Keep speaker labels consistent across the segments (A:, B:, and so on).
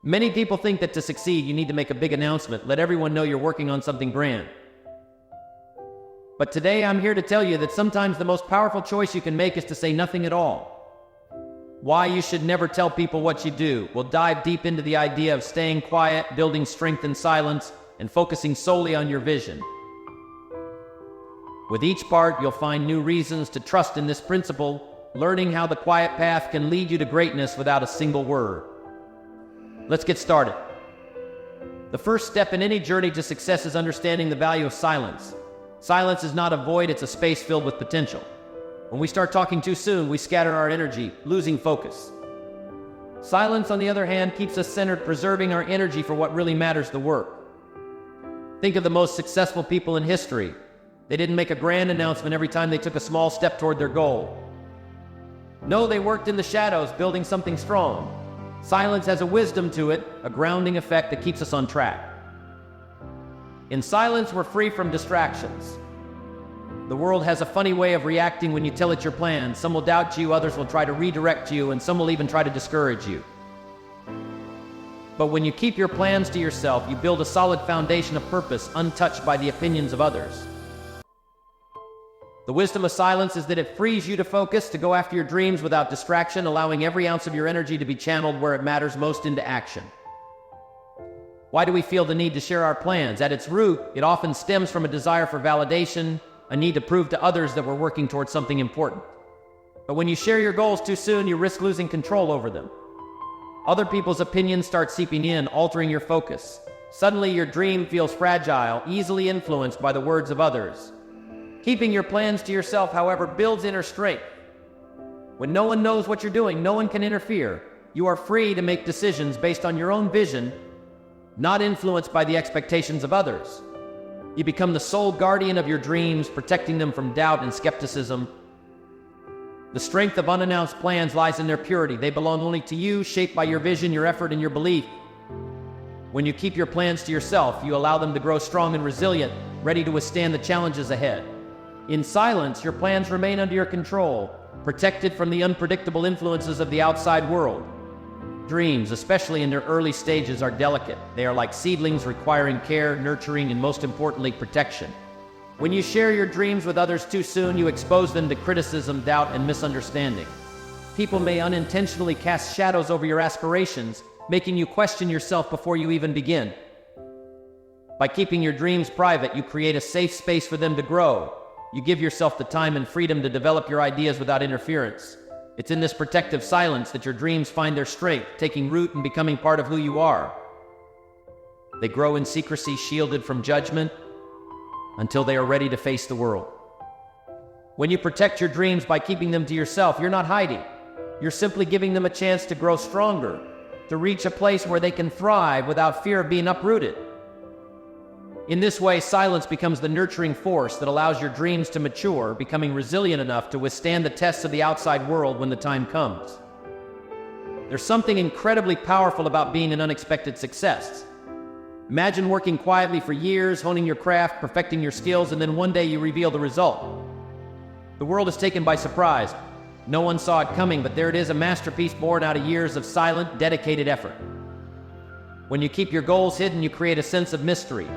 A: Many people think that to succeed, you need to make a big announcement, let everyone know you're working on something grand. But today I'm here to tell you that sometimes the most powerful choice you can make is to say nothing at all. Why you should never tell people what you do. We'll dive deep into the idea of staying quiet, building strength in silence, and focusing solely on your vision. With each part, you'll find new reasons to trust in this principle, learning how the quiet path can lead you to greatness without a single word. Let's get started. The first step in any journey to success is understanding the value of silence. Silence is not a void, it's a space filled with potential. When we start talking too soon, we scatter our energy, losing focus. Silence, on the other hand, keeps us centered, preserving our energy for what really matters, the work. Think of the most successful people in history. They didn't make a grand announcement every time they took a small step toward their goal. No, they worked in the shadows, building something strong. Silence has a wisdom to it, a grounding effect that keeps us on track. In silence, we're free from distractions. The world has a funny way of reacting when you tell it your plan. Some will doubt you, others will try to redirect you, and some will even try to discourage you. But when you keep your plans to yourself, you build a solid foundation of purpose, untouched by the opinions of others. The wisdom of silence is that it frees you to focus, to go after your dreams without distraction, allowing every ounce of your energy to be channeled where it matters most, into action. Why do we feel the need to share our plans? At its root, it often stems from a desire for validation, a need to prove to others that we're working towards something important. But when you share your goals too soon, you risk losing control over them. Other people's opinions start seeping in, altering your focus. Suddenly, your dream feels fragile, easily influenced by the words of others. Keeping your plans to yourself, however, builds inner strength. When no one knows what you're doing, no one can interfere. You are free to make decisions based on your own vision, not influenced by the expectations of others. You become the sole guardian of your dreams, protecting them from doubt and skepticism. The strength of unannounced plans lies in their purity. They belong only to you, shaped by your vision, your effort, and your belief. When you keep your plans to yourself, you allow them to grow strong and resilient, ready to withstand the challenges ahead. In silence, your plans remain under your control, protected from the unpredictable influences of the outside world. Dreams, especially in their early stages, are delicate. They are like seedlings, requiring care, nurturing, and most importantly, protection. When you share your dreams with others too soon, you expose them to criticism, doubt, and misunderstanding. People may unintentionally cast shadows over your aspirations, making you question yourself before you even begin. By keeping your dreams private, you create a safe space for them to grow. You give yourself the time and freedom to develop your ideas without interference. It's in this protective silence that your dreams find their strength, taking root and becoming part of who you are. They grow in secrecy, shielded from judgment, until they are ready to face the world. When you protect your dreams by keeping them to yourself, you're not hiding. You're simply giving them a chance to grow stronger, to reach a place where they can thrive without fear of being uprooted. In this way, silence becomes the nurturing force that allows your dreams to mature, becoming resilient enough to withstand the tests of the outside world when the time comes. There's something incredibly powerful about being an unexpected success. Imagine working quietly for years, honing your craft, perfecting your skills, and then one day you reveal the result. The world is taken by surprise. No one saw it coming, but there it is, a masterpiece born out of years of silent, dedicated effort. When you keep your goals hidden, you create a sense of mystery.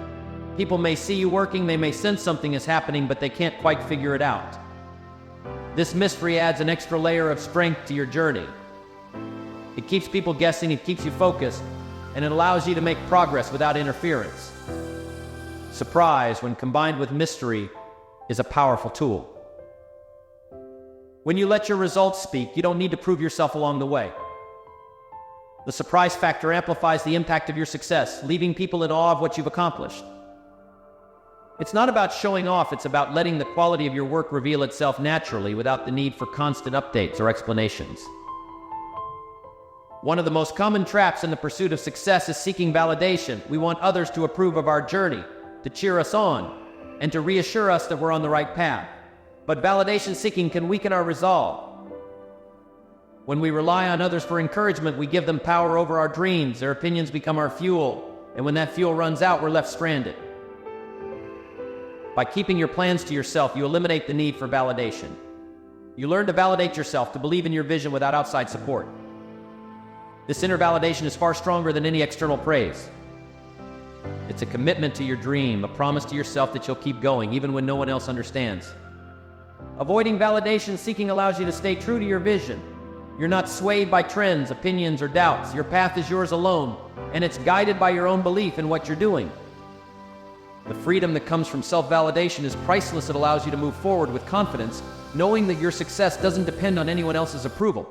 A: People may see you working, they may sense something is happening, but they can't quite figure it out. This mystery adds an extra layer of strength to your journey. It keeps people guessing, it keeps you focused, and it allows you to make progress without interference. Surprise, when combined with mystery, is a powerful tool. When you let your results speak, you don't need to prove yourself along the way. The surprise factor amplifies the impact of your success, leaving people in awe of what you've accomplished. It's not about showing off, it's about letting the quality of your work reveal itself naturally without the need for constant updates or explanations. One of the most common traps in the pursuit of success is seeking validation. We want others to approve of our journey, to cheer us on, and to reassure us that we're on the right path. But validation seeking can weaken our resolve. When we rely on others for encouragement, we give them power over our dreams. Their opinions become our fuel, and when that fuel runs out, we're left stranded. By keeping your plans to yourself, you eliminate the need for validation. You learn to validate yourself, to believe in your vision without outside support. This inner validation is far stronger than any external praise. It's a commitment to your dream, a promise to yourself that you'll keep going, even when no one else understands. Avoiding validation seeking allows you to stay true to your vision. You're not swayed by trends, opinions, or doubts. Your path is yours alone, and it's guided by your own belief in what you're doing. The freedom that comes from self-validation is priceless. It allows you to move forward with confidence, knowing that your success doesn't depend on anyone else's approval.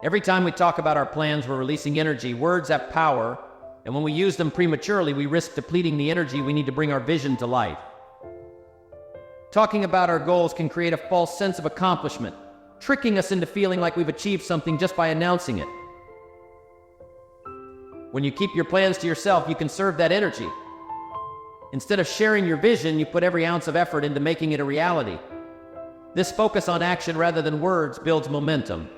A: Every time we talk about our plans, we're releasing energy. Words have power, and when we use them prematurely, we risk depleting the energy we need to bring our vision to life. Talking about our goals can create a false sense of accomplishment, tricking us into feeling like we've achieved something just by announcing it. When you keep your plans to yourself, you conserve that energy. Instead of sharing your vision, you put every ounce of effort into making it a reality. This focus on action rather than words builds momentum.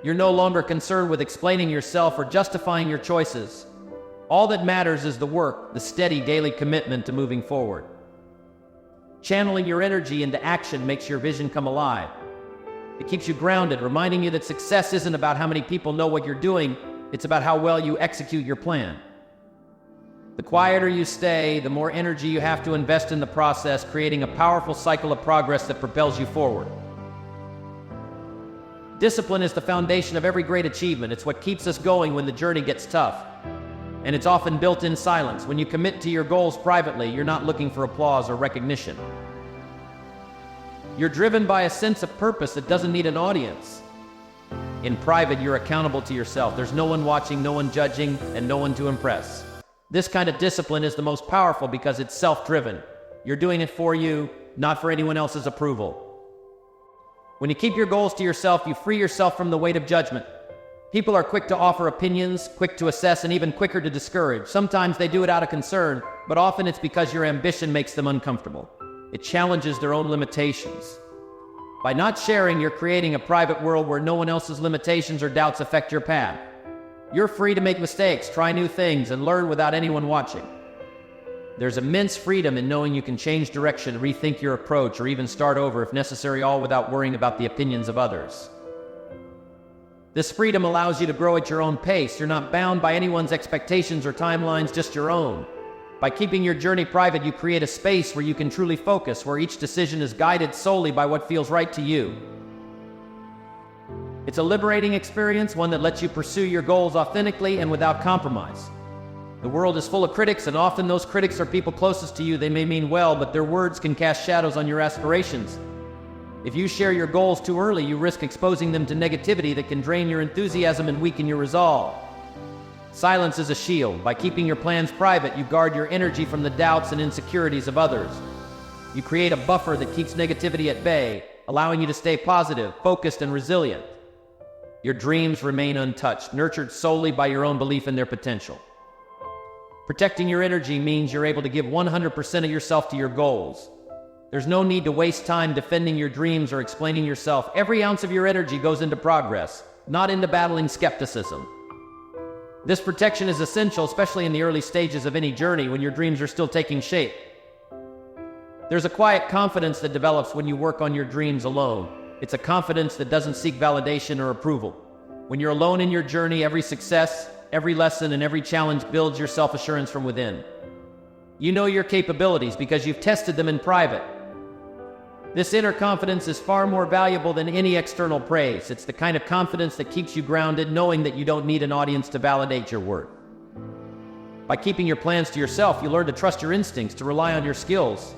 A: You're no longer concerned with explaining yourself or justifying your choices. All that matters is the work, the steady daily commitment to moving forward. Channeling your energy into action makes your vision come alive. It keeps you grounded, reminding you that success isn't about how many people know what you're doing, it's about how well you execute your plan. The quieter you stay, the more energy you have to invest in the process, creating a powerful cycle of progress that propels you forward. Discipline is the foundation of every great achievement. It's what keeps us going when the journey gets tough. And it's often built in silence. When you commit to your goals privately, you're not looking for applause or recognition. You're driven by a sense of purpose that doesn't need an audience. In private, you're accountable to yourself. There's no one watching, no one judging, and no one to impress. This kind of discipline is the most powerful because it's self-driven. You're doing it for you, not for anyone else's approval. When you keep your goals to yourself, you free yourself from the weight of judgment. People are quick to offer opinions, quick to assess, and even quicker to discourage. Sometimes they do it out of concern, but often it's because your ambition makes them uncomfortable. It challenges their own limitations. By not sharing, you're creating a private world where no one else's limitations or doubts affect your path. You're free to make mistakes, try new things, and learn without anyone watching. There's immense freedom in knowing you can change direction, rethink your approach, or even start over if necessary, all without worrying about the opinions of others. This freedom allows you to grow at your own pace. You're not bound by anyone's expectations or timelines, just your own. By keeping your journey private, you create a space where you can truly focus, where each decision is guided solely by what feels right to you. It's a liberating experience, one that lets you pursue your goals authentically and without compromise. The world is full of critics, and often those critics are people closest to you. They may mean well, but their words can cast shadows on your aspirations. If you share your goals too early, you risk exposing them to negativity that can drain your enthusiasm and weaken your resolve. Silence is a shield. By keeping your plans private, you guard your energy from the doubts and insecurities of others. You create a buffer that keeps negativity at bay, allowing you to stay positive, focused, and resilient. Your dreams remain untouched, nurtured solely by your own belief in their potential. Protecting your energy means you're able to give 100% of yourself to your goals. There's no need to waste time defending your dreams or explaining yourself. Every ounce of your energy goes into progress, not into battling skepticism. This protection is essential, especially in the early stages of any journey when your dreams are still taking shape. There's a quiet confidence that develops when you work on your dreams alone. It's a confidence that doesn't seek validation or approval. When you're alone in your journey, every success, every lesson, and every challenge builds your self-assurance from within. You know your capabilities because you've tested them in private. This inner confidence is far more valuable than any external praise. It's the kind of confidence that keeps you grounded, knowing that you don't need an audience to validate your work. By keeping your plans to yourself, you learn to trust your instincts, to rely on your skills,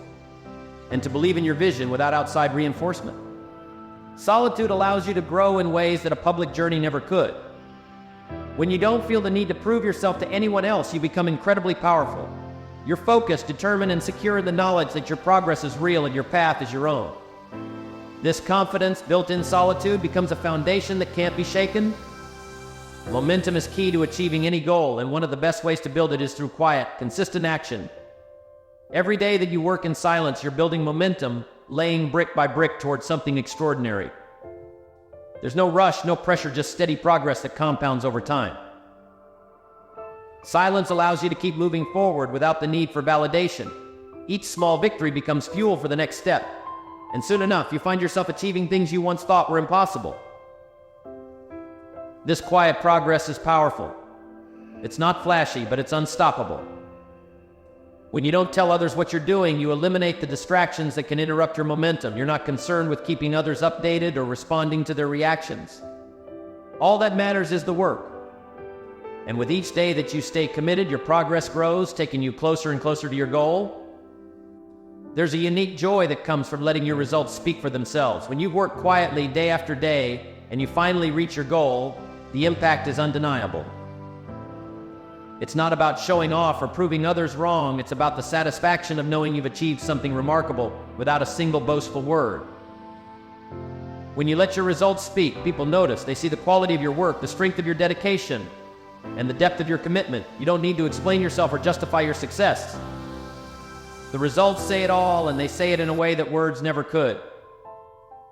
A: and to believe in your vision without outside reinforcement. Solitude allows you to grow in ways that a public journey never could. When you don't feel the need to prove yourself to anyone else, you become incredibly powerful. You're focused, determined, and secure in the knowledge that your progress is real and your path is your own. This confidence, built in solitude, becomes a foundation that can't be shaken. Momentum is key to achieving any goal, and one of the best ways to build it is through quiet, consistent action. Every day that you work in silence, you're building momentum, laying brick by brick towards something extraordinary. There's no rush, no pressure, just steady progress that compounds over time. Silence allows you to keep moving forward without the need for validation. Each small victory becomes fuel for the next step, and soon enough, you find yourself achieving things you once thought were impossible. This quiet progress is powerful. It's not flashy, but it's unstoppable. When you don't tell others what you're doing, you eliminate the distractions that can interrupt your momentum. You're not concerned with keeping others updated or responding to their reactions. All that matters is the work. And with each day that you stay committed, your progress grows, taking you closer and closer to your goal. There's a unique joy that comes from letting your results speak for themselves. When you work quietly day after day and you finally reach your goal, the impact is undeniable. It's not about showing off or proving others wrong. It's about the satisfaction of knowing you've achieved something remarkable without a single boastful word. When you let your results speak, people notice. They see the quality of your work, the strength of your dedication, and the depth of your commitment. You don't need to explain yourself or justify your success. The results say it all, and they say it in a way that words never could.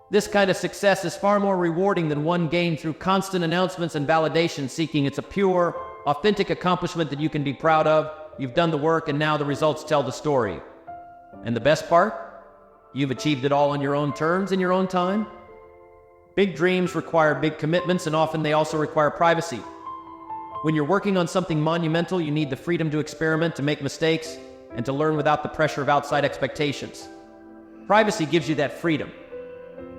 A: This kind of success is far more rewarding than one gained through constant announcements and validation seeking. It's a pure, authentic accomplishment that you can be proud of. You've done the work, and now the results tell the story. And the best part? You've achieved it all on your own terms, in your own time. Big dreams require big commitments, and often they also require privacy. When you're working on something monumental, you need the freedom to experiment, to make mistakes, and to learn without the pressure of outside expectations. Privacy gives you that freedom.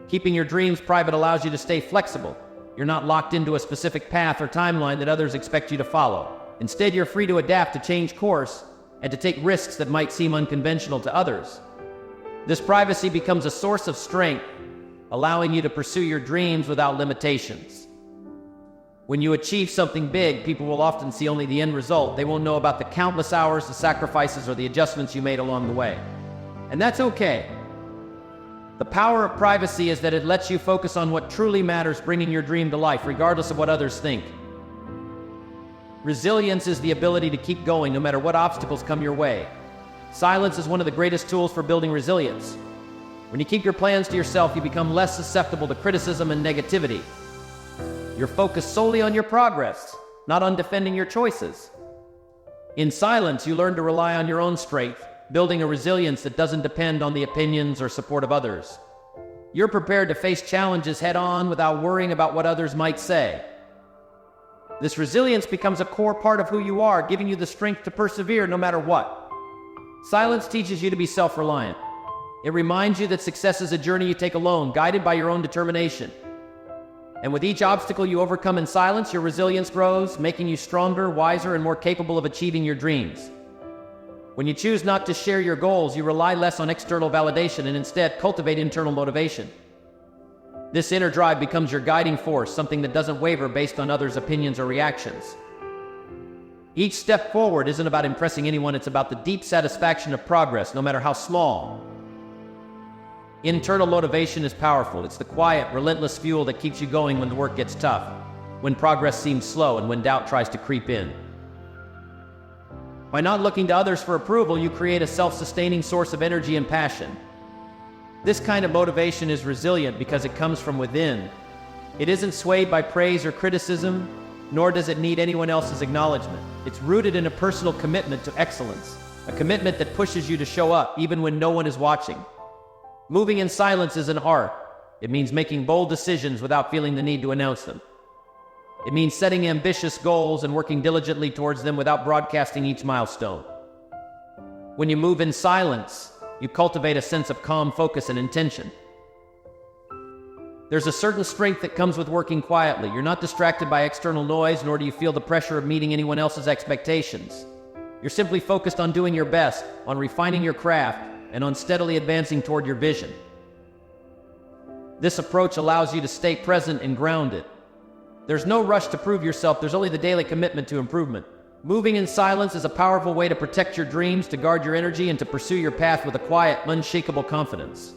A: Keeping your dreams private allows you to stay flexible. You're not locked into a specific path or timeline that others expect you to follow. Instead, you're free to adapt, to change course, and to take risks that might seem unconventional to others. This privacy becomes a source of strength, allowing you to pursue your dreams without limitations. When you achieve something big, people will often see only the end result. They won't know about the countless hours, the sacrifices, or the adjustments you made along the way. And that's okay. The power of privacy is that it lets you focus on what truly matters, bringing your dream to life, regardless of what others think. Resilience is the ability to keep going no matter what obstacles come your way. Silence is one of the greatest tools for building resilience. When you keep your plans to yourself, you become less susceptible to criticism and negativity. You're focused solely on your progress, not on defending your choices. In silence, you learn to rely on your own strength, building a resilience that doesn't depend on the opinions or support of others. You're prepared to face challenges head-on without worrying about what others might say. This resilience becomes a core part of who you are, giving you the strength to persevere no matter what. Silence teaches you to be self-reliant. It reminds you that success is a journey you take alone, guided by your own determination. And with each obstacle you overcome in silence, your resilience grows, making you stronger, wiser, and more capable of achieving your dreams. When you choose not to share your goals, you rely less on external validation and instead cultivate internal motivation. This inner drive becomes your guiding force, something that doesn't waver based on others' opinions or reactions. Each step forward isn't about impressing anyone, it's about the deep satisfaction of progress, no matter how small. Internal motivation is powerful. It's the quiet, relentless fuel that keeps you going when the work gets tough, when progress seems slow, and when doubt tries to creep in. By not looking to others for approval, you create a self-sustaining source of energy and passion. This kind of motivation is resilient because it comes from within. It isn't swayed by praise or criticism, nor does it need anyone else's acknowledgement. It's rooted in a personal commitment to excellence, a commitment that pushes you to show up even when no one is watching. Moving in silence is an art. It means making bold decisions without feeling the need to announce them. It means setting ambitious goals and working diligently towards them without broadcasting each milestone. When you move in silence, you cultivate a sense of calm focus and intention. There's a certain strength that comes with working quietly. You're not distracted by external noise, nor do you feel the pressure of meeting anyone else's expectations. You're simply focused on doing your best, on refining your craft, and on steadily advancing toward your vision. This approach allows you to stay present and grounded. There's no rush to prove yourself, there's only the daily commitment to improvement. Moving in silence is a powerful way to protect your dreams, to guard your energy, and to pursue your path with a quiet, unshakable confidence.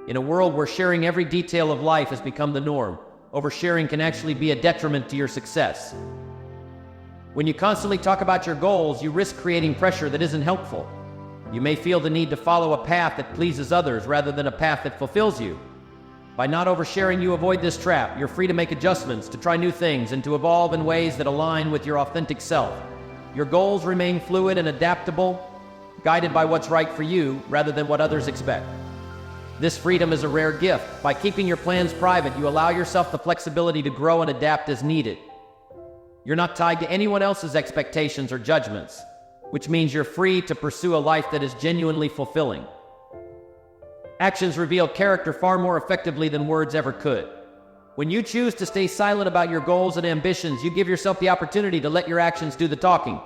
A: In a world where sharing every detail of life has become the norm, oversharing can actually be a detriment to your success. When you constantly talk about your goals, you risk creating pressure that isn't helpful. You may feel the need to follow a path that pleases others rather than a path that fulfills you. By not oversharing, you avoid this trap. You're free to make adjustments, to try new things, and to evolve in ways that align with your authentic self. Your goals remain fluid and adaptable, guided by what's right for you rather than what others expect. This freedom is a rare gift. By keeping your plans private, you allow yourself the flexibility to grow and adapt as needed. You're not tied to anyone else's expectations or judgments, which means you're free to pursue a life that is genuinely fulfilling. Actions reveal character far more effectively than words ever could. When you choose to stay silent about your goals and ambitions, you give yourself the opportunity to let your actions do the talking.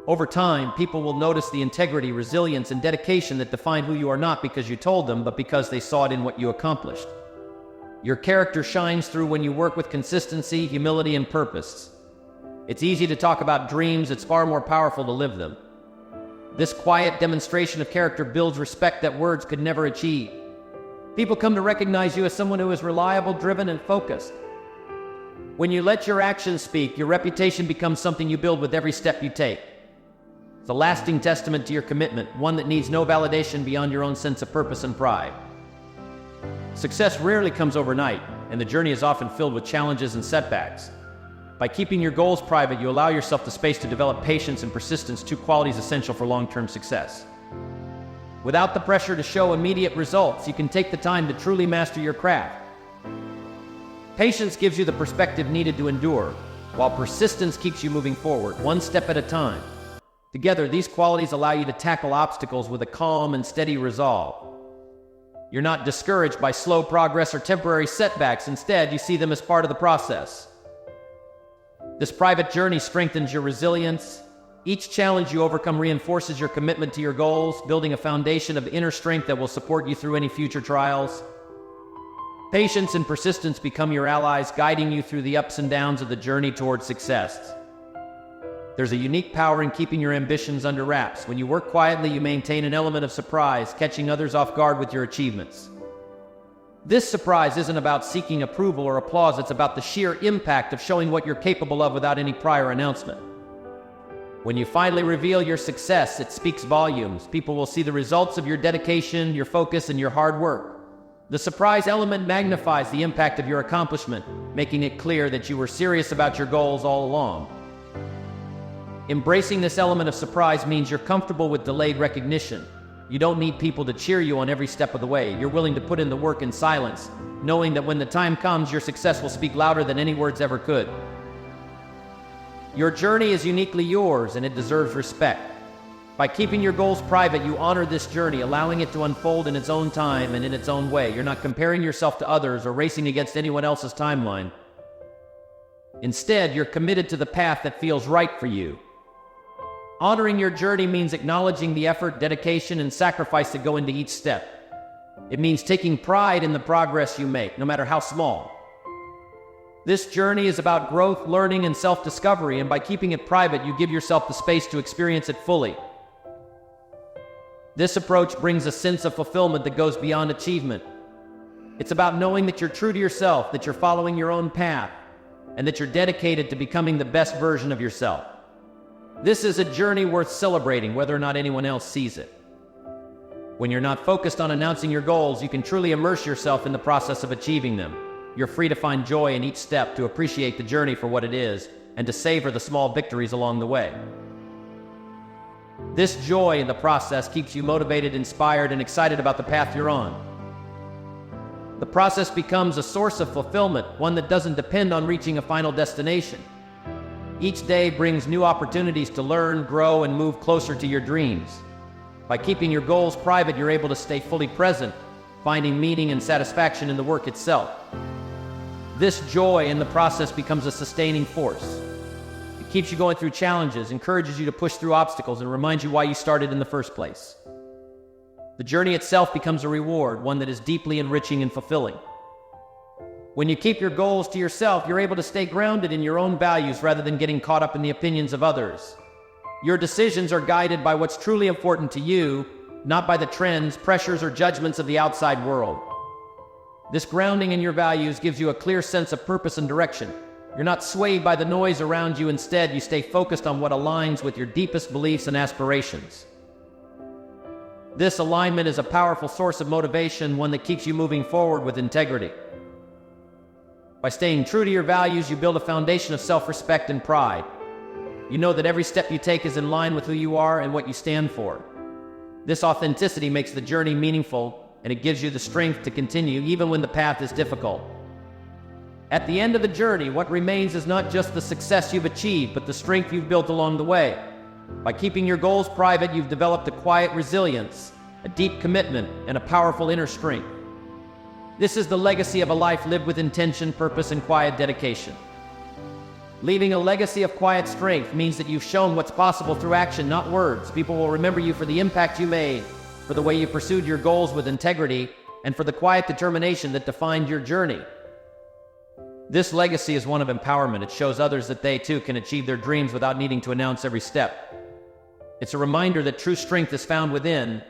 A: Over time, people will notice the integrity, resilience, and dedication that define who you are, not because you told them, but because they saw it in what you accomplished. Your character shines through when you work with consistency, humility, and purpose. It's easy to talk about dreams, it's far more powerful to live them. This quiet demonstration of character builds respect that words could never achieve. People come to recognize you as someone who is reliable, driven, and focused. When you let your actions speak, your reputation becomes something you build with every step you take. It's a lasting testament to your commitment, one that needs no validation beyond your own sense of purpose and pride. Success rarely comes overnight, and the journey is often filled with challenges and setbacks. By keeping your goals private, you allow yourself the space to develop patience and persistence, two qualities essential for long-term success. Without the pressure to show immediate results, you can take the time to truly master your craft. Patience gives you the perspective needed to endure, while persistence keeps you moving forward, one step at a time. Together, these qualities allow you to tackle obstacles with a calm and steady resolve. You're not discouraged by slow progress or temporary setbacks. Instead, you see them as part of the process. This private journey strengthens your resilience. Each challenge you overcome reinforces your commitment to your goals, building a foundation of inner strength that will support you through any future trials. Patience and persistence become your allies, guiding you through the ups and downs of the journey toward success. There's a unique power in keeping your ambitions under wraps. When you work quietly, you maintain an element of surprise, catching others off guard with your achievements. This surprise isn't about seeking approval or applause, it's about the sheer impact of showing what you're capable of without any prior announcement. When you finally reveal your success, it speaks volumes. People will see the results of your dedication, your focus, and your hard work. The surprise element magnifies the impact of your accomplishment, making it clear that you were serious about your goals all along. Embracing this element of surprise means you're comfortable with delayed recognition. You don't need people to cheer you on every step of the way. You're willing to put in the work in silence, knowing that when the time comes, your success will speak louder than any words ever could. Your journey is uniquely yours, and it deserves respect. By keeping your goals private, you honor this journey, allowing it to unfold in its own time and in its own way. You're not comparing yourself to others or racing against anyone else's timeline. Instead, you're committed to the path that feels right for you. Honoring your journey means acknowledging the effort, dedication, and sacrifice that go into each step. It means taking pride in the progress you make, no matter how small. This journey is about growth, learning, and self-discovery, and by keeping it private, you give yourself the space to experience it fully. This approach brings a sense of fulfillment that goes beyond achievement. It's about knowing that you're true to yourself, that you're following your own path, and that you're dedicated to becoming the best version of yourself. This is a journey worth celebrating, whether or not anyone else sees it. When you're not focused on announcing your goals, you can truly immerse yourself in the process of achieving them. You're free to find joy in each step, to appreciate the journey for what it is, and to savor the small victories along the way. This joy in the process keeps you motivated, inspired, and excited about the path you're on. The process becomes a source of fulfillment, one that doesn't depend on reaching a final destination. Each day brings new opportunities to learn, grow, and move closer to your dreams. By keeping your goals private, you're able to stay fully present, finding meaning and satisfaction in the work itself. This joy in the process becomes a sustaining force. It keeps you going through challenges, encourages you to push through obstacles, and reminds you why you started in the first place. The journey itself becomes a reward, one that is deeply enriching and fulfilling. When you keep your goals to yourself, you're able to stay grounded in your own values rather than getting caught up in the opinions of others. Your decisions are guided by what's truly important to you, not by the trends, pressures, or judgments of the outside world. This grounding in your values gives you a clear sense of purpose and direction. You're not swayed by the noise around you. Instead, you stay focused on what aligns with your deepest beliefs and aspirations. This alignment is a powerful source of motivation, one that keeps you moving forward with integrity. By staying true to your values, you build a foundation of self-respect and pride. You know that every step you take is in line with who you are and what you stand for. This authenticity makes the journey meaningful, and it gives you the strength to continue even when the path is difficult. At the end of the journey, what remains is not just the success you've achieved, but the strength you've built along the way. By keeping your goals private, you've developed a quiet resilience, a deep commitment, and a powerful inner strength. This is the legacy of a life lived with intention, purpose, and quiet dedication. Leaving a legacy of quiet strength means that you've shown what's possible through action, not words. People will remember you for the impact you made, for the way you pursued your goals with integrity, and for the quiet determination that defined your journey. This legacy is one of empowerment. It shows others that they too can achieve their dreams without needing to announce every step. It's a reminder that true strength is found within,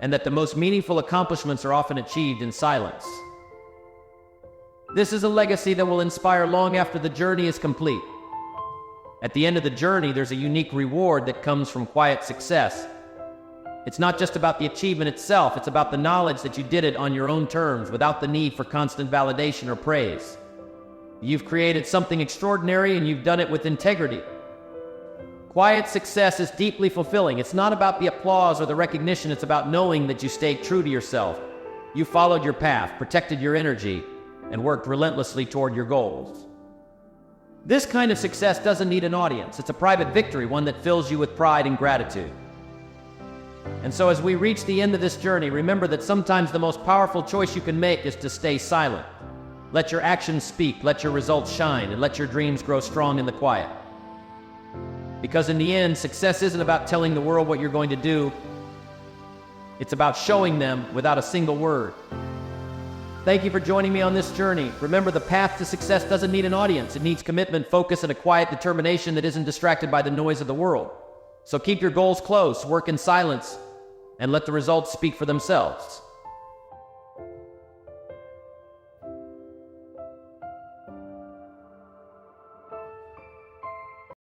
A: and that the most meaningful accomplishments are often achieved in silence. This is a legacy that will inspire long after the journey is complete. At the end of the journey, there's a unique reward that comes from quiet success. It's not just about the achievement itself, it's about the knowledge that you did it on your own terms, without the need for constant validation or praise. You've created something extraordinary and you've done it with integrity. Quiet success is deeply fulfilling. It's not about the applause or the recognition, it's about knowing that you stayed true to yourself. You followed your path, protected your energy, and worked relentlessly toward your goals. This kind of success doesn't need an audience. It's a private victory, one that fills you with pride and gratitude. And so as we reach the end of this journey, remember that sometimes the most powerful choice you can make is to stay silent. Let your actions speak, let your results shine, and let your dreams grow strong in the quiet. Because in the end, success isn't about telling the world what you're going to do. It's about showing them without a single word. Thank you for joining me on this journey. Remember, the path to success doesn't need an audience. It needs commitment, focus, and a quiet determination that isn't distracted by the noise of the world. So keep your goals close, work in silence, and let the results speak for themselves.